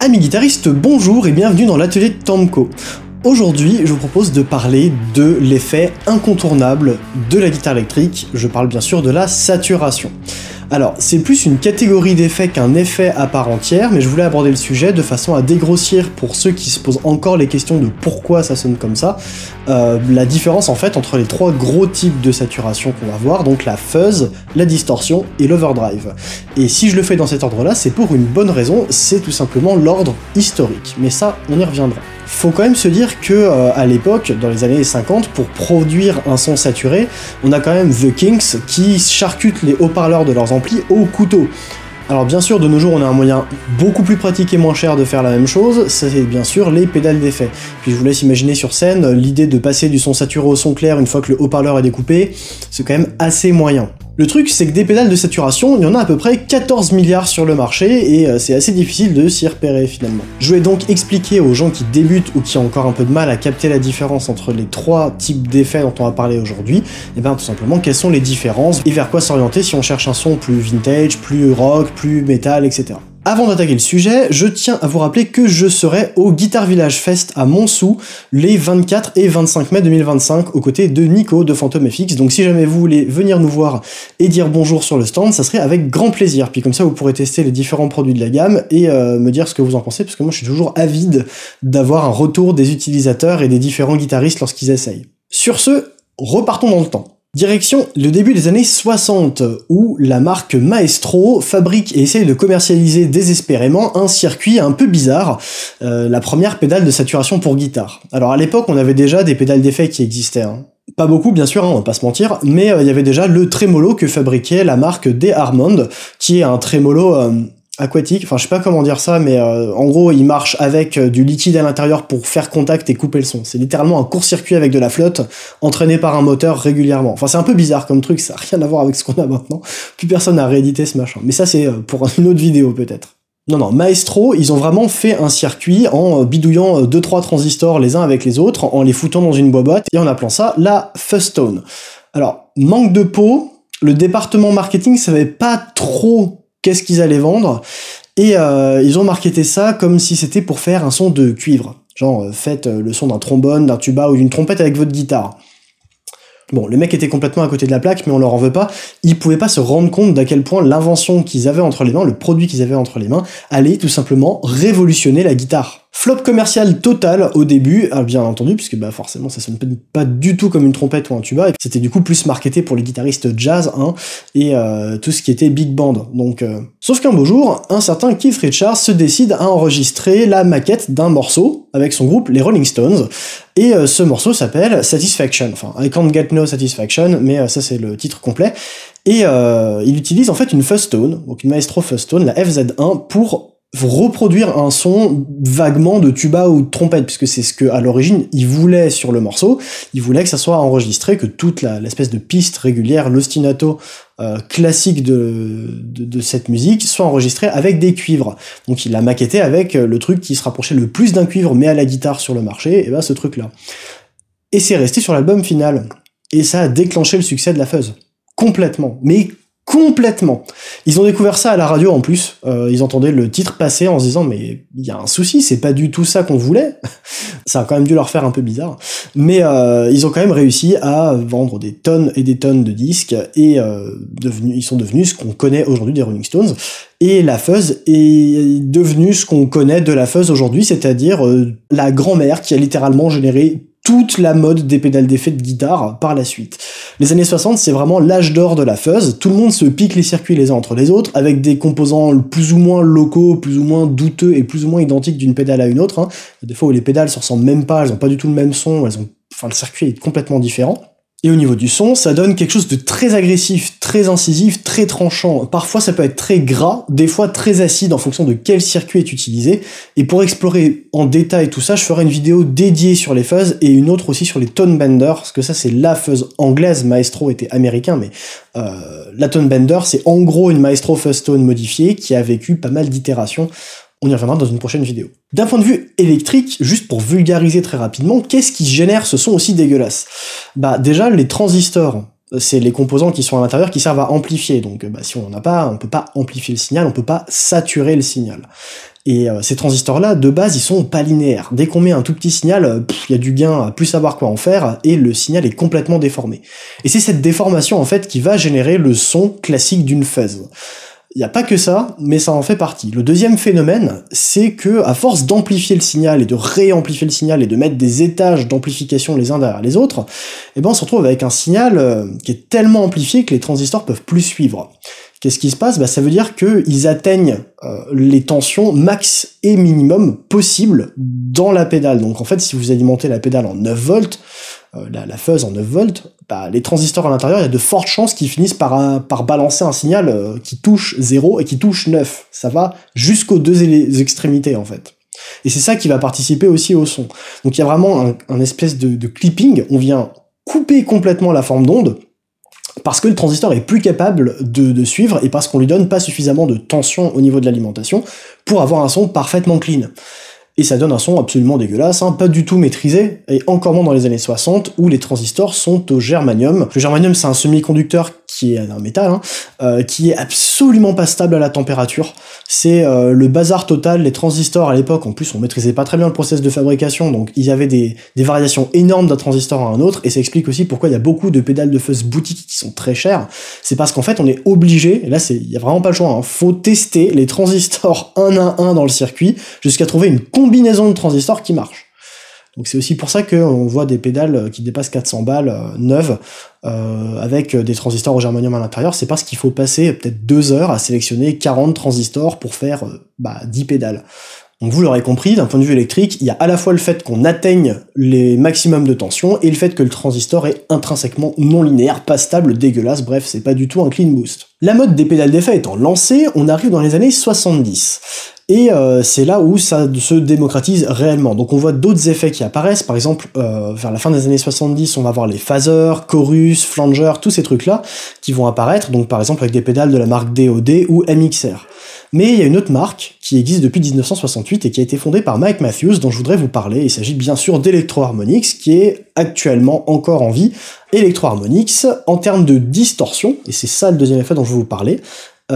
Amis guitaristes, bonjour et bienvenue dans l'atelier de Tomco. Aujourd'hui, je vous propose de parler de l'effet incontournable de la guitare électrique, je parle bien sûr de la saturation. Alors, c'est plus une catégorie d'effets qu'un effet à part entière, mais je voulais aborder le sujet de façon à dégrossir pour ceux qui se posent encore les questions de pourquoi ça sonne comme ça, la différence en fait entre les trois gros types de saturation qu'on va voir, donc la fuzz, la distorsion et l'overdrive. Et si je le fais dans cet ordre-là, c'est pour une bonne raison, c'est tout simplement l'ordre historique, mais ça, on y reviendra. Faut quand même se dire que à l'époque, dans les années 50, pour produire un son saturé, on a quand même The Kinks qui charcutent les haut-parleurs de leurs amplis au couteau. Alors bien sûr, de nos jours, on a un moyen beaucoup plus pratique et moins cher de faire la même chose, c'est bien sûr les pédales d'effet. Puis je vous laisse imaginer sur scène, l'idée de passer du son saturé au son clair une fois que le haut-parleur est découpé, c'est quand même assez moyen. Le truc, c'est que des pédales de saturation, il y en a à peu près 14 milliards sur le marché, et c'est assez difficile de s'y repérer finalement. Je vais donc expliquer aux gens qui débutent ou qui ont encore un peu de mal à capter la différence entre les trois types d'effets dont on va parler aujourd'hui, et bien tout simplement quelles sont les différences, et vers quoi s'orienter si on cherche un son plus vintage, plus rock, plus metal, etc. Avant d'attaquer le sujet, je tiens à vous rappeler que je serai au Guitar Village Fest à Montsou les 24 et 25 mai 2025 aux côtés de Nico de Phantom FX, donc si jamais vous voulez venir nous voir et dire bonjour sur le stand, ça serait avec grand plaisir, puis comme ça vous pourrez tester les différents produits de la gamme et me dire ce que vous en pensez, parce que moi je suis toujours avide d'avoir un retour des utilisateurs et des différents guitaristes lorsqu'ils essayent. Sur ce, repartons dans le temps. Direction le début des années 60, où la marque Maestro fabrique et essaye de commercialiser désespérément un circuit un peu bizarre, la première pédale de saturation pour guitare. Alors à l'époque, on avait déjà des pédales d'effet qui existaient, hein. Pas beaucoup bien sûr, hein, on va pas se mentir, mais il y avait déjà le trémolo que fabriquait la marque D. Hammond, qui est un trémolo aquatique, enfin je sais pas comment dire ça, mais en gros il marche avec du liquide à l'intérieur pour faire contact et couper le son. C'est littéralement un court-circuit avec de la flotte, entraîné par un moteur régulièrement. Enfin c'est un peu bizarre comme truc, ça a rien à voir avec ce qu'on a maintenant, plus personne n'a réédité ce machin. Mais ça c'est pour une autre vidéo peut-être. Non, Maestro, ils ont vraiment fait un circuit en bidouillant 2-3 transistors les uns avec les autres, en les foutant dans une boîte, et en appelant ça la Fuzztone. Alors, manque de peau, le département marketing savait pas trop qu'est-ce qu'ils allaient vendre, et ils ont marketé ça comme si c'était pour faire un son de cuivre. Genre, faites le son d'un trombone, d'un tuba ou d'une trompette avec votre guitare. Bon, le mec était complètement à côté de la plaque, mais on leur en veut pas. Ils pouvaient pas se rendre compte d'à quel point l'invention qu'ils avaient entre les mains, le produit qu'ils avaient entre les mains, allait tout simplement révolutionner la guitare. Flop commercial total au début, bien entendu, puisque bah forcément ça sonne pas du tout comme une trompette ou un tuba, et c'était du coup plus marketé pour les guitaristes jazz, hein, et tout ce qui était big band. Donc, sauf qu'un beau jour, un certain Keith Richards se décide à enregistrer la maquette d'un morceau avec son groupe, les Rolling Stones, et ce morceau s'appelle Satisfaction, enfin I Can't Get No Satisfaction, mais ça c'est le titre complet, et il utilise en fait une Fuzztone, donc une Maestro Fuzztone, la FZ1, pour reproduire un son vaguement de tuba ou de trompette, puisque c'est ce que à l'origine il voulait sur le morceau. Il voulait que ça soit enregistré, que toute l'espèce de piste régulière, l'ostinato classique de cette musique soit enregistrée avec des cuivres. Donc il l'a maquetté avec le truc qui se rapprochait le plus d'un cuivre mais à la guitare sur le marché, et ben ce truc là. Et c'est resté sur l'album final. Et ça a déclenché le succès de la fuzz. Complètement. Mais complètement. Ils ont découvert ça à la radio en plus, ils entendaient le titre passer en se disant mais il y a un souci, c'est pas du tout ça qu'on voulait. Ça a quand même dû leur faire un peu bizarre, mais ils ont quand même réussi à vendre des tonnes et des tonnes de disques, et ils sont devenus ce qu'on connaît aujourd'hui des Rolling Stones, et la fuzz est devenue ce qu'on connaît de la fuzz aujourd'hui, c'est-à-dire la grand-mère qui a littéralement généré toute la mode des pédales d'effet de guitare par la suite. Les années 60, c'est vraiment l'âge d'or de la fuzz, tout le monde se pique les circuits les uns entre les autres, avec des composants plus ou moins locaux, plus ou moins douteux et plus ou moins identiques d'une pédale à une autre, hein. Des fois où les pédales se ressemblent même pas, elles ont pas du tout le même son, le circuit est complètement différent. Et au niveau du son, ça donne quelque chose de très agressif, très incisif, très tranchant. Parfois, ça peut être très gras, des fois très acide en fonction de quel circuit est utilisé. Et pour explorer en détail tout ça, je ferai une vidéo dédiée sur les fuzz et une autre aussi sur les tone benders, parce que ça, c'est la fuzz anglaise. Maestro était américain, mais la tone bender, c'est en gros une Maestro Fuzztone modifiée qui a vécu pas mal d'itérations. On y reviendra dans une prochaine vidéo. D'un point de vue électrique, juste pour vulgariser très rapidement, qu'est-ce qui génère ce son aussi dégueulasse ? Bah déjà, les transistors c'est les composants qui sont à l'intérieur qui servent à amplifier. Donc si on n'en a pas, on peut pas amplifier le signal, on peut pas saturer le signal. Et ces transistors-là, de base, ils sont pas linéaires. Dès qu'on met un tout petit signal, il y a du gain à plus savoir quoi en faire, et le signal est complètement déformé. Et c'est cette déformation, en fait, qui va générer le son classique d'une fuzz. Il n'y a pas que ça, mais ça en fait partie. Le deuxième phénomène, c'est que à force d'amplifier le signal et de réamplifier le signal et de mettre des étages d'amplification les uns derrière les autres, eh ben on se retrouve avec un signal qui est tellement amplifié que les transistors peuvent plus suivre. Qu'est-ce qui se passe ? Ça veut dire qu'ils atteignent les tensions max et minimum possibles dans la pédale. Donc en fait, si vous alimentez la pédale en 9 volts, la fuzz en 9 volts, les transistors à l'intérieur, il y a de fortes chances qu'ils finissent par balancer un signal qui touche 0 et qui touche 9. Ça va jusqu'aux deux extrémités, en fait. Et c'est ça qui va participer aussi au son. Donc il y a vraiment un espèce de clipping, on vient couper complètement la forme d'onde, parce que le transistor est plus capable de suivre, et parce qu'on lui donne pas suffisamment de tension au niveau de l'alimentation, pour avoir un son parfaitement clean. Et ça donne un son absolument dégueulasse, pas du tout maîtrisé, et encore moins dans les années 60, où les transistors sont au germanium. Le germanium, c'est un semi-conducteur qui est un métal, qui est absolument pas stable à la température. C'est le bazar total. Les transistors, à l'époque, en plus, on maîtrisait pas très bien le process de fabrication, donc il y avait des variations énormes d'un transistor à un autre, et ça explique aussi pourquoi il y a beaucoup de pédales de fuzz boutiques qui sont très chères. C'est parce qu'en fait, on est obligé, et là, il y a vraiment pas le choix, faut tester les transistors un à un dans le circuit, jusqu'à trouver une combinaison de transistors qui marche. Donc c'est aussi pour ça qu'on voit des pédales qui dépassent 400 balles neuves avec des transistors au germanium à l'intérieur. C'est parce qu'il faut passer peut-être 2 heures à sélectionner 40 transistors pour faire 10 pédales. Donc vous l'aurez compris, d'un point de vue électrique, il y a à la fois le fait qu'on atteigne les maximums de tension et le fait que le transistor est intrinsèquement non linéaire, pas stable, dégueulasse, bref, c'est pas du tout un clean boost. La mode des pédales d'effet étant lancée, on arrive dans les années 70. Et c'est là où ça se démocratise réellement. Donc on voit d'autres effets qui apparaissent, par exemple vers la fin des années 70, on va voir les phasers, chorus, flanger, tous ces trucs-là qui vont apparaître, donc par exemple avec des pédales de la marque DOD ou MXR. Mais il y a une autre marque qui existe depuis 1968 et qui a été fondée par Mike Matthews, dont je voudrais vous parler. Il s'agit bien sûr d'Electro-Harmonix, qui est actuellement encore en vie. Electro-Harmonix, en termes de distorsion, et c'est ça le deuxième effet dont je vais vous parler,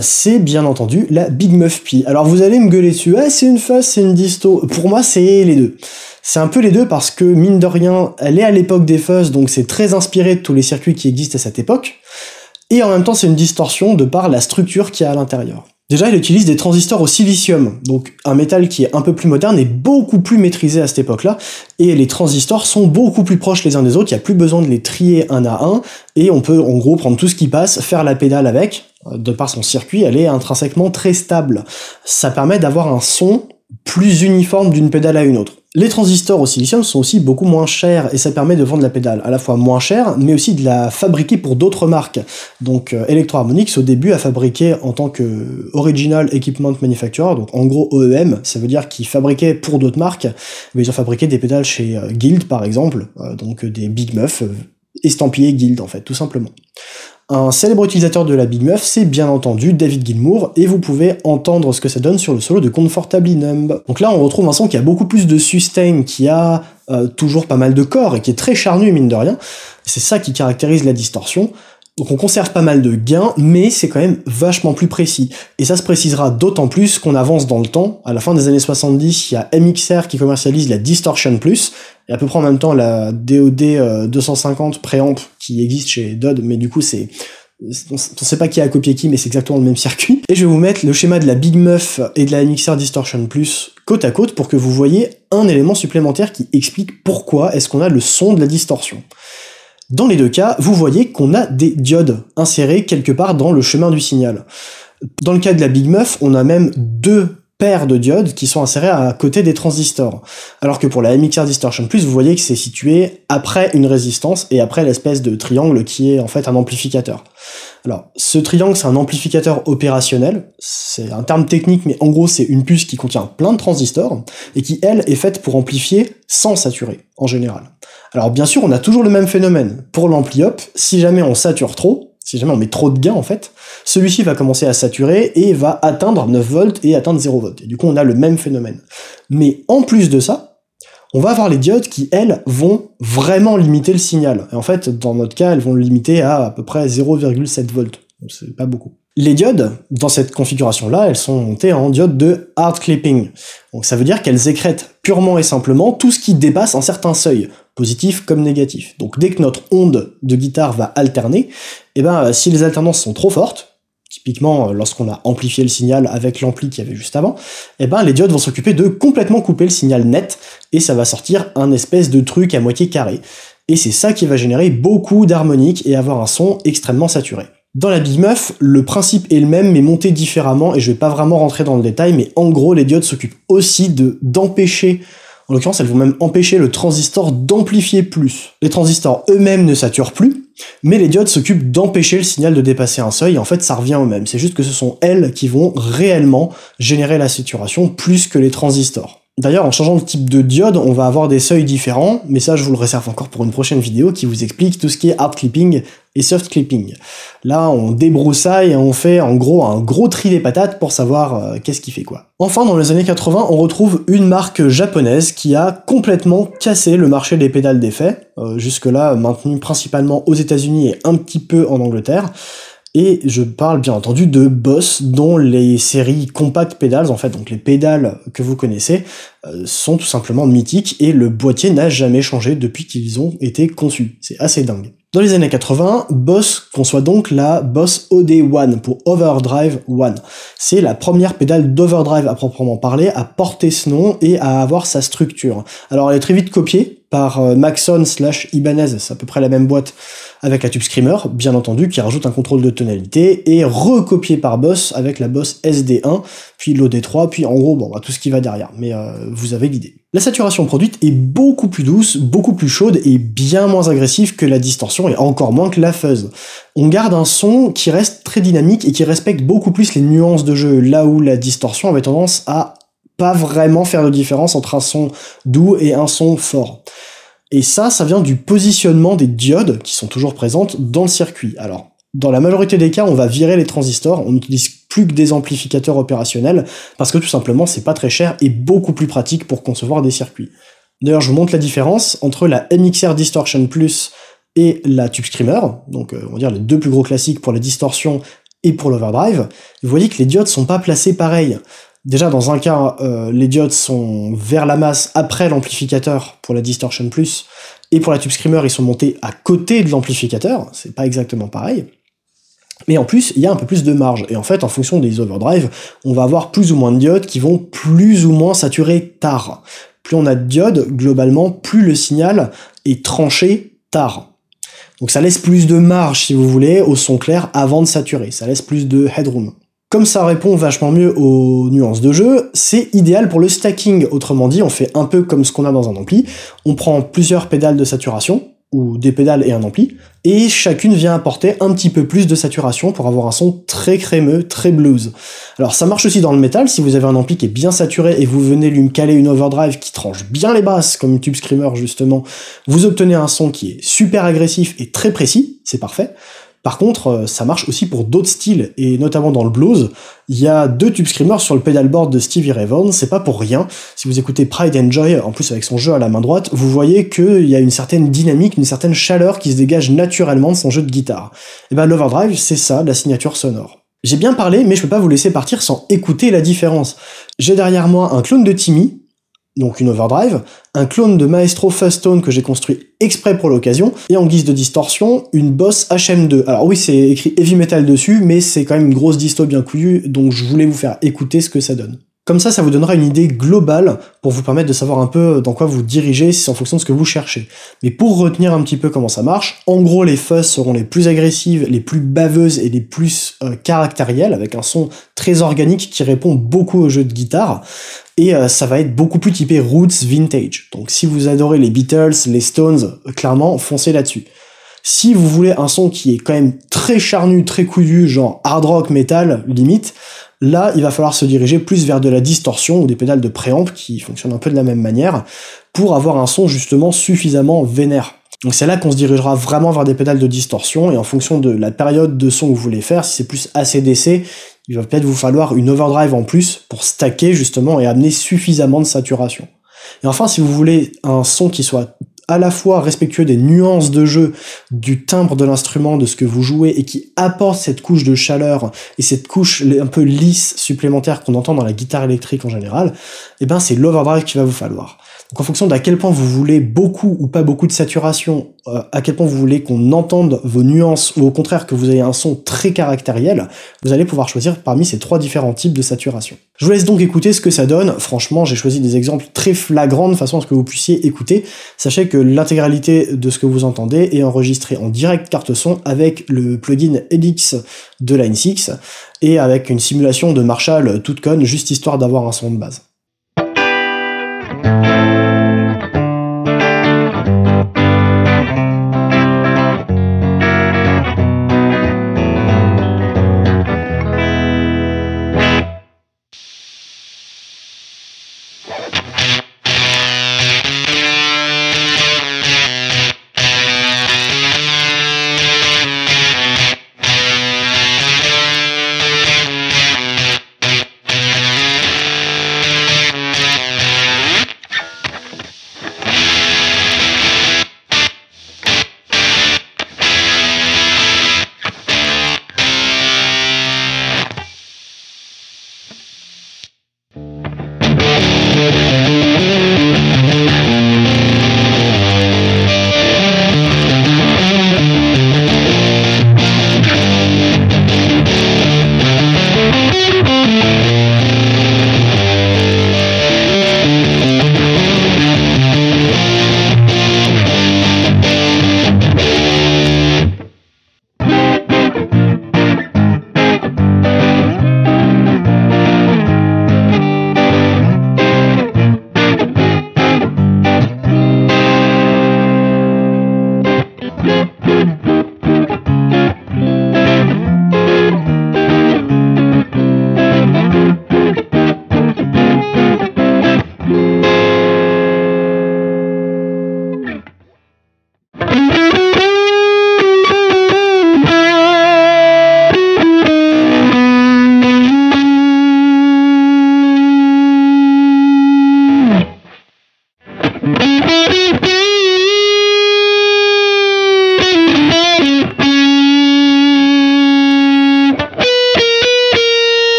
c'est bien entendu la Big Muff Pi. Alors vous allez me gueuler dessus, c'est une fuzz, c'est une disto. Pour moi, c'est les deux. C'est un peu les deux parce que, mine de rien, elle est à l'époque des fuzz, donc c'est très inspiré de tous les circuits qui existent à cette époque. Et en même temps, c'est une distorsion de par la structure qu'il y a à l'intérieur. Déjà, il utilise des transistors au silicium, donc un métal qui est un peu plus moderne et beaucoup plus maîtrisé à cette époque-là, et les transistors sont beaucoup plus proches les uns des autres, il n'y a plus besoin de les trier un à un, et on peut en gros prendre tout ce qui passe, faire la pédale avec, de par son circuit, elle est intrinsèquement très stable. Ça permet d'avoir un son plus uniforme d'une pédale à une autre. Les transistors au silicium sont aussi beaucoup moins chers et ça permet de vendre la pédale à la fois moins chère mais aussi de la fabriquer pour d'autres marques. Donc Electro-Harmonix au début a fabriqué en tant que Original Equipment Manufacturer, donc en gros OEM, ça veut dire qu'ils fabriquaient pour d'autres marques, mais ils ont fabriqué des pédales chez Guild par exemple, donc des Big Muff estampillés Guild en fait, tout simplement. Un célèbre utilisateur de la Big Muff, c'est bien entendu David Gilmour, et vous pouvez entendre ce que ça donne sur le solo de Comfortably Numb. Donc là, on retrouve un son qui a beaucoup plus de sustain, qui a toujours pas mal de corps, et qui est très charnu, mine de rien. C'est ça qui caractérise la distorsion. Donc on conserve pas mal de gains, mais c'est quand même vachement plus précis. Et ça se précisera d'autant plus qu'on avance dans le temps. À la fin des années 70, il y a MXR qui commercialise la Distortion Plus, et à peu près en même temps la DOD 250 préamp qui existe chez Dodd, mais du coup on sait pas qui a copié qui, mais c'est exactement le même circuit. Et je vais vous mettre le schéma de la Big Muff et de la MXR Distortion Plus côte à côte pour que vous voyez un élément supplémentaire qui explique pourquoi est-ce qu'on a le son de la distorsion. Dans les deux cas, vous voyez qu'on a des diodes insérées quelque part dans le chemin du signal. Dans le cas de la Big Muff, on a même 2 paires de diodes qui sont insérées à côté des transistors. Alors que pour la MXR Distortion Plus, vous voyez que c'est situé après une résistance et après l'espèce de triangle qui est en fait un amplificateur. Alors, ce triangle, c'est un amplificateur opérationnel, c'est un terme technique, mais en gros, c'est une puce qui contient plein de transistors, et qui, elle, est faite pour amplifier sans saturer, en général. Alors, bien sûr, on a toujours le même phénomène. Pour l'ampli-up, si jamais on sature trop, si jamais on met trop de gain, en fait, celui-ci va commencer à saturer et va atteindre 9 volts et atteindre 0 volts. Et du coup, on a le même phénomène. Mais en plus de ça, On va avoir les diodes qui, elles, vont vraiment limiter le signal. Et en fait, dans notre cas, elles vont le limiter à peu près 0,7 volts. Donc c'est pas beaucoup. Les diodes, dans cette configuration-là, elles sont montées en diodes de hard clipping. Donc ça veut dire qu'elles écrètent purement et simplement tout ce qui dépasse un certain seuil, positif comme négatif. Donc dès que notre onde de guitare va alterner, si les alternances sont trop fortes, typiquement lorsqu'on a amplifié le signal avec l'ampli qu'il y avait juste avant, les diodes vont s'occuper de complètement couper le signal net, et ça va sortir un espèce de truc à moitié carré. Et c'est ça qui va générer beaucoup d'harmoniques et avoir un son extrêmement saturé. Dans la Big Muff, le principe est le même mais monté différemment, et je vais pas vraiment rentrer dans le détail, mais en gros les diodes s'occupent aussi d'empêcher, en l'occurrence elles vont même empêcher le transistor d'amplifier plus. Les transistors eux-mêmes ne saturent plus, mais les diodes s'occupent d'empêcher le signal de dépasser un seuil, et en fait ça revient au même, c'est juste que ce sont elles qui vont réellement générer la saturation plus que les transistors. D'ailleurs, en changeant de type de diode, on va avoir des seuils différents, mais ça je vous le réserve encore pour une prochaine vidéo qui vous explique tout ce qui est hard clipping et soft clipping. Là, on débroussaille et on fait en gros un gros tri des patates pour savoir qu'est-ce qui fait quoi. Enfin, dans les années 80, on retrouve une marque japonaise qui a complètement cassé le marché des pédales d'effet, jusque-là maintenu principalement aux États-Unis et un petit peu en Angleterre. Et je parle bien entendu de Boss, dont les séries Compact Pedals, en fait, donc les pédales que vous connaissez, sont tout simplement mythiques, et le boîtier n'a jamais changé depuis qu'ils ont été conçus. C'est assez dingue. Dans les années 80, Boss conçoit donc la Boss OD1 pour Overdrive One. C'est la première pédale d'overdrive à proprement parler à porter ce nom et à avoir sa structure. Alors elle est très vite copiée par Maxon/Ibanez, c'est à peu près la même boîte avec la Tube Screamer, bien entendu, qui rajoute un contrôle de tonalité, et recopiée par Boss avec la Boss SD1, puis l'OD3, puis en gros, tout ce qui va derrière, mais vous avez l'idée. La saturation produite est beaucoup plus douce, beaucoup plus chaude et bien moins agressive que la distorsion et encore moins que la fuzz. On garde un son qui reste très dynamique et qui respecte beaucoup plus les nuances de jeu, là où la distorsion avait tendance à pas vraiment faire de différence entre un son doux et un son fort. Et ça vient du positionnement des diodes qui sont toujours présentes dans le circuit. Alors, dans la majorité des cas, on va virer les transistors, on n'utilise plus que des amplificateurs opérationnels, parce que tout simplement, c'est pas très cher et beaucoup plus pratique pour concevoir des circuits. D'ailleurs, je vous montre la différence entre la MXR Distortion Plus et la Tube Screamer, donc on va dire les deux plus gros classiques pour la distorsion et pour l'overdrive. Vous voyez que les diodes sont pas placées pareil. Déjà, dans un cas, les diodes sont vers la masse après l'amplificateur pour la Distortion Plus, et pour la Tube Screamer, ils sont montés à côté de l'amplificateur, c'est pas exactement pareil. Mais en plus, il y a un peu plus de marge, et en fait, en fonction des overdrive, on va avoir plus ou moins de diodes qui vont plus ou moins saturer tard. Plus on a de diodes, globalement, plus le signal est tranché tard. Donc ça laisse plus de marge, si vous voulez, au son clair avant de saturer, ça laisse plus de headroom. Comme ça répond vachement mieux aux nuances de jeu, c'est idéal pour le stacking. Autrement dit, on fait un peu comme ce qu'on a dans un ampli. On prend plusieurs pédales de saturation, ou des pédales et un ampli, et chacune vient apporter un petit peu plus de saturation pour avoir un son très crémeux, très blues. Alors ça marche aussi dans le métal, si vous avez un ampli qui est bien saturé et vous venez lui caler une overdrive qui tranche bien les basses, comme une Tube Screamer justement, vous obtenez un son qui est super agressif et très précis, c'est parfait. Par contre, ça marche aussi pour d'autres styles, et notamment dans le blues, il y a deux Tube Screamers sur le pedalboard de Stevie Ray Vaughan, c'est pas pour rien. Si vous écoutez Pride and Joy, en plus avec son jeu à la main droite, vous voyez qu'il y a une certaine dynamique, une certaine chaleur qui se dégage naturellement de son jeu de guitare. Et l'overdrive, c'est ça, la signature sonore. J'ai bien parlé, mais je peux pas vous laisser partir sans écouter la différence. J'ai derrière moi un clone de Timmy, donc une overdrive, un clone de Maestro Fuzz Tone que j'ai construit exprès pour l'occasion, et en guise de distorsion, une Boss HM2. Alors oui, c'est écrit Heavy Metal dessus, mais c'est quand même une grosse disto bien couillue, donc je voulais vous faire écouter ce que ça donne. Comme ça vous donnera une idée globale pour vous permettre de savoir un peu dans quoi vous dirigez, si c'est en fonction de ce que vous cherchez. Mais pour retenir un petit peu comment ça marche, en gros les fuzz seront les plus agressives, les plus baveuses et les plus caractérielles, avec un son très organique qui répond beaucoup aux jeux de guitare. Et ça va être beaucoup plus typé roots vintage. Donc si vous adorez les Beatles, les Stones, clairement, foncez là-dessus. Si vous voulez un son qui est quand même très charnu, très couillu, genre hard rock, metal, limite, là, il va falloir se diriger plus vers de la distorsion ou des pédales de préamp qui fonctionnent un peu de la même manière pour avoir un son justement suffisamment vénère. Donc c'est là qu'on se dirigera vraiment vers des pédales de distorsion, et en fonction de la période de son que vous voulez faire, si c'est plus AC/DC, il va peut-être vous falloir une overdrive en plus pour stacker justement et amener suffisamment de saturation. Et enfin, si vous voulez un son qui soit à la fois respectueux des nuances de jeu, du timbre de l'instrument, de ce que vous jouez, et qui apporte cette couche de chaleur et cette couche un peu lisse supplémentaire qu'on entend dans la guitare électrique en général, eh ben c'est l'overdrive qu'il va vous falloir. Donc en fonction d'à quel point vous voulez beaucoup ou pas beaucoup de saturation, à quel point vous voulez qu'on entende vos nuances, ou au contraire que vous ayez un son très caractériel, vous allez pouvoir choisir parmi ces 3 différents types de saturation. Je vous laisse donc écouter ce que ça donne. Franchement, j'ai choisi des exemples très flagrants de façon à ce que vous puissiez écouter. Sachez que l'intégralité de ce que vous entendez est enregistrée en direct carte son avec le plugin Helix de Line 6 et avec une simulation de Marshall toute conne, juste histoire d'avoir un son de base.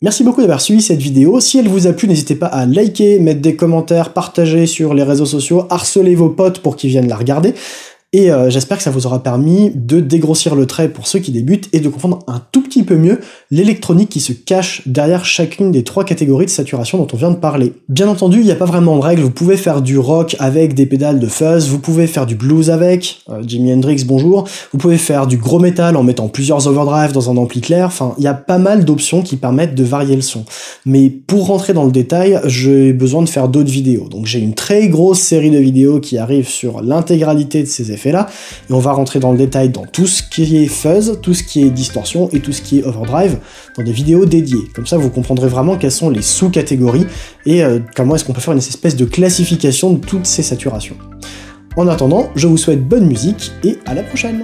Merci beaucoup d'avoir suivi cette vidéo. Si elle vous a plu, n'hésitez pas à liker, mettre des commentaires, partager sur les réseaux sociaux, harceler vos potes pour qu'ils viennent la regarder. Et j'espère que ça vous aura permis de dégrossir le trait pour ceux qui débutent et de comprendre un tout petit peu mieux l'électronique qui se cache derrière chacune des 3 catégories de saturation dont on vient de parler. Bien entendu, il n'y a pas vraiment de règle, vous pouvez faire du rock avec des pédales de fuzz, vous pouvez faire du blues avec, Jimi Hendrix bonjour, vous pouvez faire du gros métal en mettant plusieurs overdrive dans un ampli clair, enfin il y a pas mal d'options qui permettent de varier le son. Mais pour rentrer dans le détail, j'ai besoin de faire d'autres vidéos. Donc j'ai une très grosse série de vidéos qui arrivent sur l'intégralité de ces effets-là, et on va rentrer dans le détail dans tout ce qui est fuzz, tout ce qui est distorsion et tout ce qui est overdrive dans des vidéos dédiées. Comme ça, vous comprendrez vraiment quelles sont les sous-catégories et comment est-ce qu'on peut faire une espèce de classification de toutes ces saturations. En attendant, je vous souhaite bonne musique et à la prochaine!